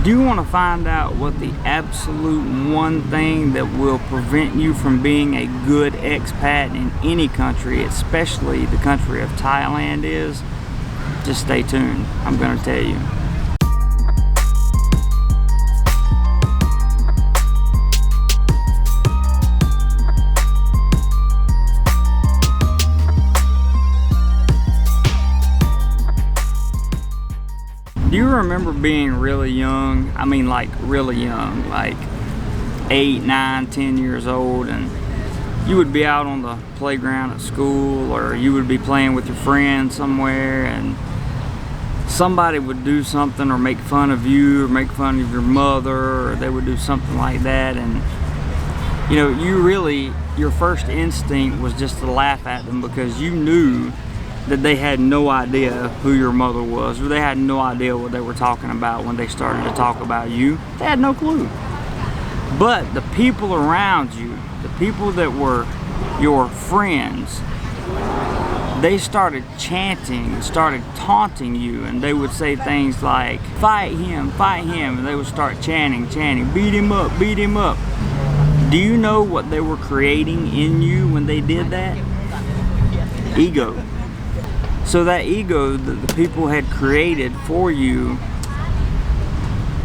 Do you want to find out what the absolute one thing that will prevent you from being a good expat in any country, especially the country of Thailand, is? Just stay tuned. I'm going to tell you. Do you remember being really young? I mean, like really young, like 8, 9, 10 years old, and you would be out on the playground at school, or you would be playing with your friends somewhere, and somebody would do something or make fun of you or make fun of your mother, or they would do something like that, and you know, your first instinct was just to laugh at them because you knew that they had no idea who your mother was, or they had no idea what they were talking about when they started to talk about you. They had no clue. But the people around you, the people that were your friends, they started chanting, started taunting you, and they would say things like, fight him, and they would start chanting, beat him up, beat him up. Do you know what they were creating in you when they did that? Ego. So that ego that the people had created for you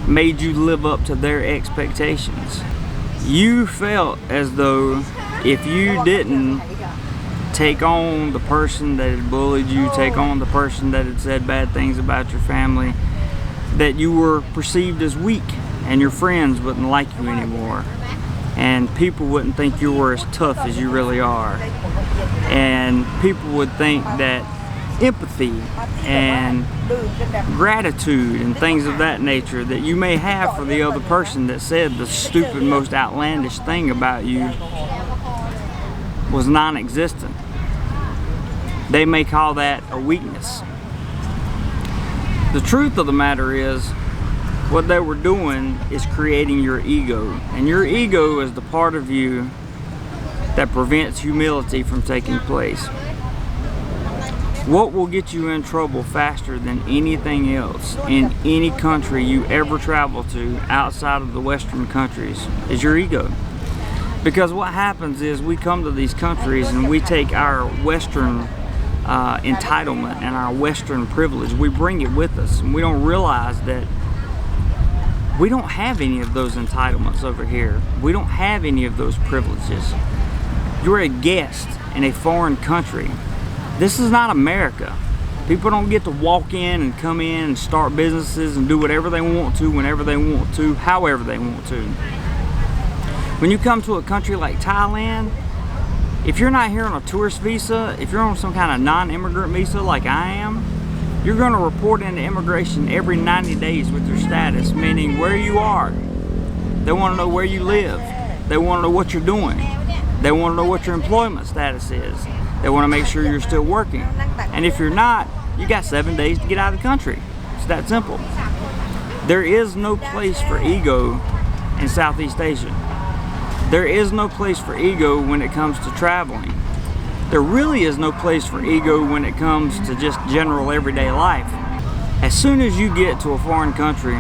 made you live up to their expectations. You felt as though if you didn't take on the person that had bullied you, take on the person that had said bad things about your family, that you were perceived as weak and your friends wouldn't like you anymore. And people wouldn't think you were as tough as you really are. And people would think that empathy and gratitude and things of that nature that you may have for the other person that said the stupid, most outlandish thing about you was non-existent. They may call that a weakness. The truth of the matter is, what they were doing is creating your ego, and your ego is the part of you that prevents humility from taking place. What will get you in trouble faster than anything else in any country you ever travel to outside of the Western countries is your ego. Because what happens is we come to these countries and we take our Western entitlement and our Western privilege, we bring it with us, and we don't realize that we don't have any of those entitlements over here. We don't have any of those privileges. You're a guest in a foreign country. This is not America. People don't get to walk in and come in and start businesses and do whatever they want to, whenever they want to, however they want to. When you come to a country like Thailand, if you're not here on a tourist visa, if you're on some kind of non-immigrant visa like I am, you're going to report into immigration every 90 days with your status, meaning where you are. They want to know where you live. They want to know what you're doing. They want to know what your employment status is. They want to make sure you're still working. And if you're not, you got 7 days to get out of the country. It's that simple. There is no place for ego in Southeast Asia. There is no place for ego when it comes to traveling. There really is no place for ego when it comes to just general everyday life. As soon as you get to a foreign country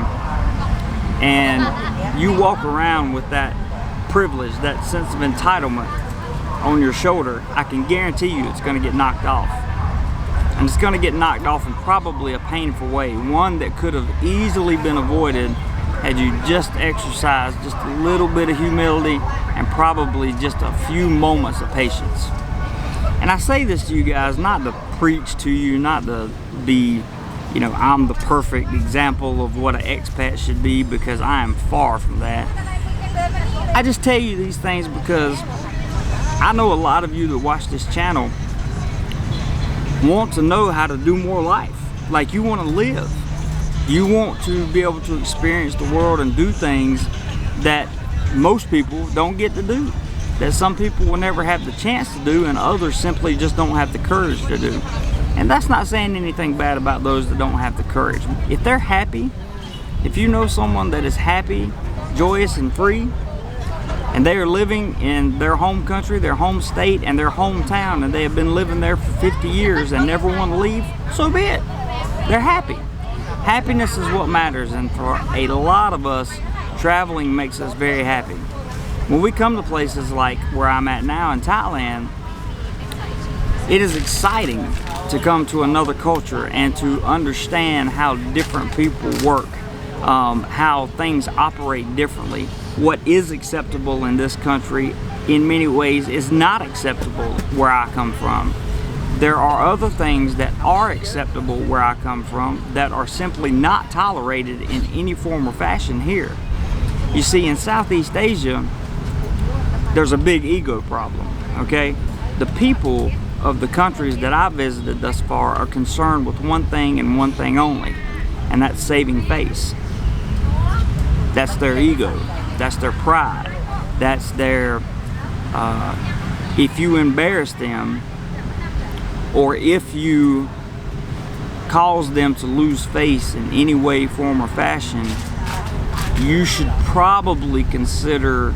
and you walk around with that privilege, that sense of entitlement on your shoulder, I can guarantee you it's going to get knocked off. And it's going to get knocked off in probably a painful way, one that could have easily been avoided had you just exercised just a little bit of humility and probably just a few moments of patience. And I say this to you guys not to preach to you, not to be, you know, I'm the perfect example of what an expat should be, because I am far from that. I just tell you these things because I know a lot of you that watch this channel want to know how to do more life. Like, you want to live. You want to be able to experience the world and do things that most people don't get to do, that some people will never have the chance to do, and others simply just don't have the courage to do. And that's not saying anything bad about those that don't have the courage. If they're happy, if you know someone that is happy, joyous, and free, and they are living in their home country, their home state, and their hometown, and they have been living there for 50 years and never want to leave, so be it. They're happy. Happiness is what matters, and for a lot of us, traveling makes us very happy. When we come to places like where I'm at now in Thailand, it is exciting to come to another culture and to understand how different people work, how things operate differently. What is acceptable in this country in many ways is not acceptable where I come from. There are other things that are acceptable where I come from that are simply not tolerated in any form or fashion here. You see, in Southeast Asia, there's a big ego problem, okay? The people of the countries that I've visited thus far are concerned with one thing and one thing only, and that's saving face. That's their ego, that's their pride, that's their, if you embarrass them, or if you cause them to lose face in any way, form, or fashion, you should probably consider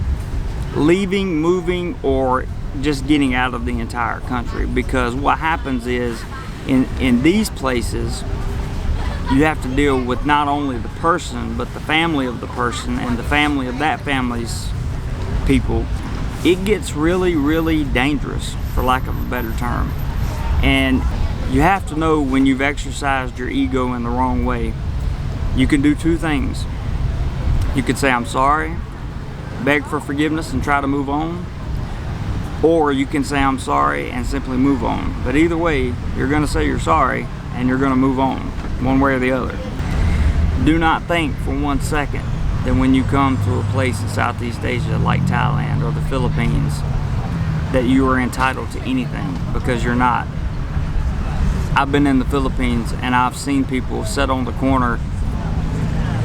leaving, moving, or just getting out of the entire country. Because what happens is, in these places, you have to deal with not only the person, but the family of the person and the family of that family's people. It gets really, really dangerous, for lack of a better term. And you have to know when you've exercised your ego in the wrong way. You can do two things. You could say, I'm sorry, beg for forgiveness and try to move on. Or you can say, I'm sorry, and simply move on. But either way, you're going to say you're sorry and you're going to move on, one way or the other. Do not think for 1 second that when you come to a place in Southeast Asia like Thailand or the Philippines, that you are entitled to anything, because you're not. I've been in the Philippines and I've seen people sit on the corner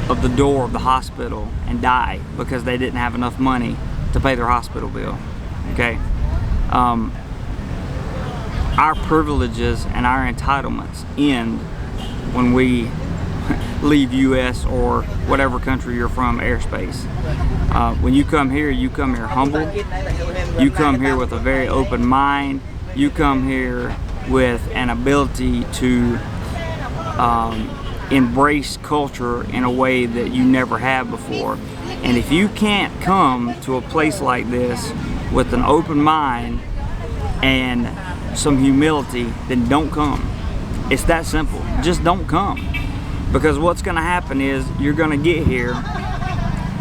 of the door of the hospital and die because they didn't have enough money to pay their hospital bill. Okay? Our privileges and our entitlements end when we leave US or whatever country you're from airspace. When you come here humble. You come here with a very open mind. You come here with an ability to embrace culture in a way that you never have before. And if you can't come to a place like this with an open mind and some humility, then don't come. It's that simple. Just don't come. Because what's going to happen is you're going to get here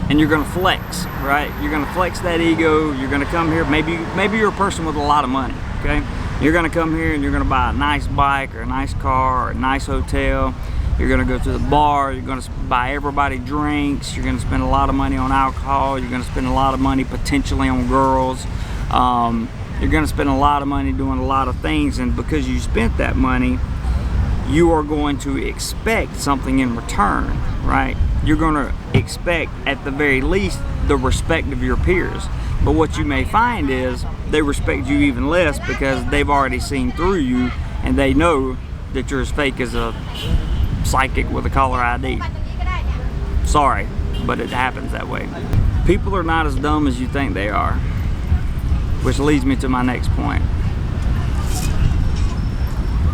and you're going to flex, right? You're going to flex that ego. You're going to come here. Maybe you're a person with a lot of money, okay? You're going to come here and you're going to buy a nice bike or a nice car or a nice hotel. You're going to go to the bar. You're going to buy everybody drinks. You're going to spend a lot of money on alcohol. You're going to spend a lot of money potentially on girls. You're going to spend a lot of money doing a lot of things, and because you spent that money, you are going to expect something in return, right? You're going to expect, at the very least, the respect of your peers. But what you may find is they respect you even less because they've already seen through you and they know that you're as fake as a psychic with a caller ID. Sorry, but it happens that way. People are not as dumb as you think they are, which leads me to my next point.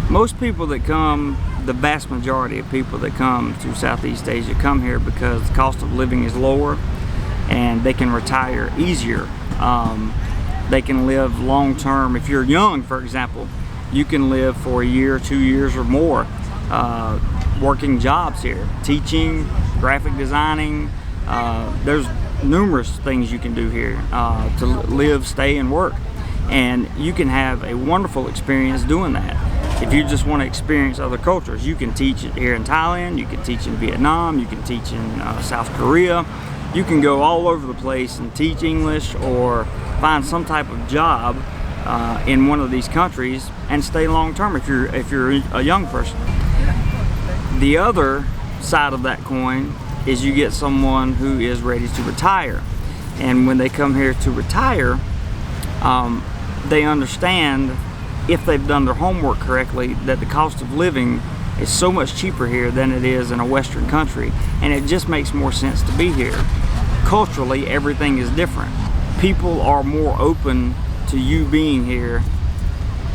Most people that come, the vast majority of people that come to Southeast Asia come here because the cost of living is lower and they can retire easier. They can live long term. If you're young, for example, you can live for a year, 2 years or more working jobs here, teaching, graphic designing. There's numerous things you can do here to live, stay, and work, and you can have a wonderful experience doing that. If you just want to experience other cultures, you can teach it here in Thailand, you can teach in Vietnam, you can teach in South Korea. You can go all over the place and teach English or find some type of job in one of these countries and stay long term if you're a young person. The other side of that coin is you get someone who is ready to retire, and when they come here to retire, they understand, if they've done their homework correctly, that the cost of living is so much cheaper here than it is in a Western country, and it just makes more sense to be here. Culturally, everything is different. People are more open to you being here,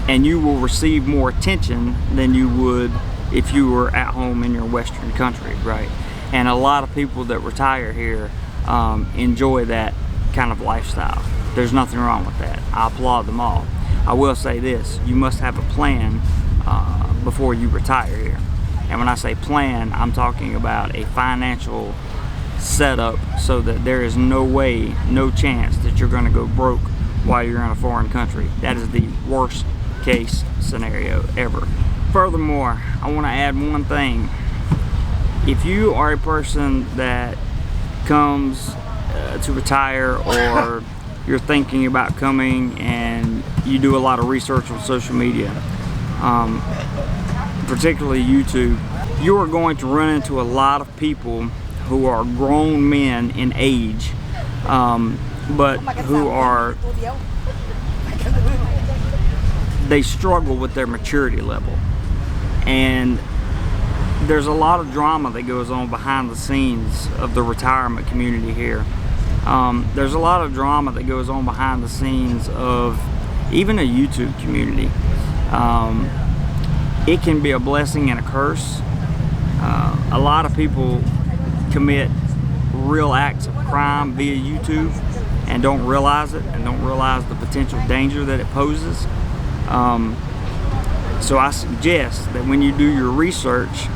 and you will receive more attention than you would if you were at home in your Western country, right? And a lot of people that retire here enjoy that kind of lifestyle. There's nothing wrong with that. I applaud them all. I will say this, you must have a plan before you retire here. And when I say plan, I'm talking about a financial setup so that there is no way, no chance that you're going to go broke while you're in a foreign country. That is the worst case scenario ever. Furthermore, I want to add one thing. If you are a person that comes to retire, or you're thinking about coming and you do a lot of research on social media, particularly YouTube, you are going to run into a lot of people who are grown men in age, but who are, they struggle with their maturity level. And there's a lot of drama that goes on behind the scenes of the retirement community here. There's a lot of drama that goes on behind the scenes of even a YouTube community. It can be a blessing and a curse. A lot of people commit real acts of crime via YouTube and don't realize it, and don't realize the potential danger that it poses. So I suggest that when you do your research,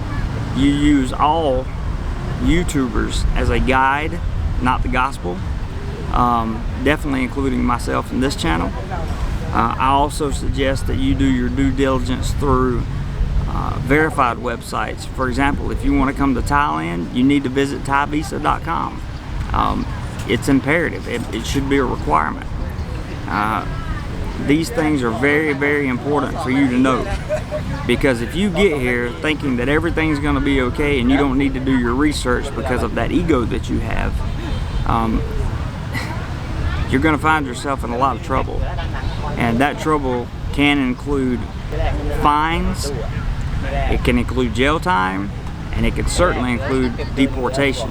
you use all YouTubers as a guide, not the gospel. Definitely including myself in this channel. I also suggest that you do your due diligence through verified websites. For example, if you want to come to Thailand, you need to visit thaivisa.com. It's imperative. It should be a requirement. These things are very, very important for you to know, because if you get here thinking that everything's going to be okay and you don't need to do your research because of that ego that you have, you're going to find yourself in a lot of trouble. And that trouble can include fines, it can include jail time, and it can certainly include deportation.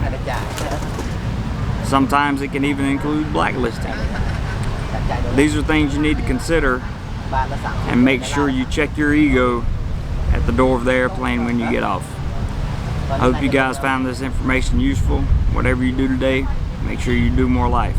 Sometimes it can even include blacklisting. These are things you need to consider, and make sure you check your ego at the door of the airplane when you get off. I hope you guys found this information useful. Whatever you do today, make sure you do more life.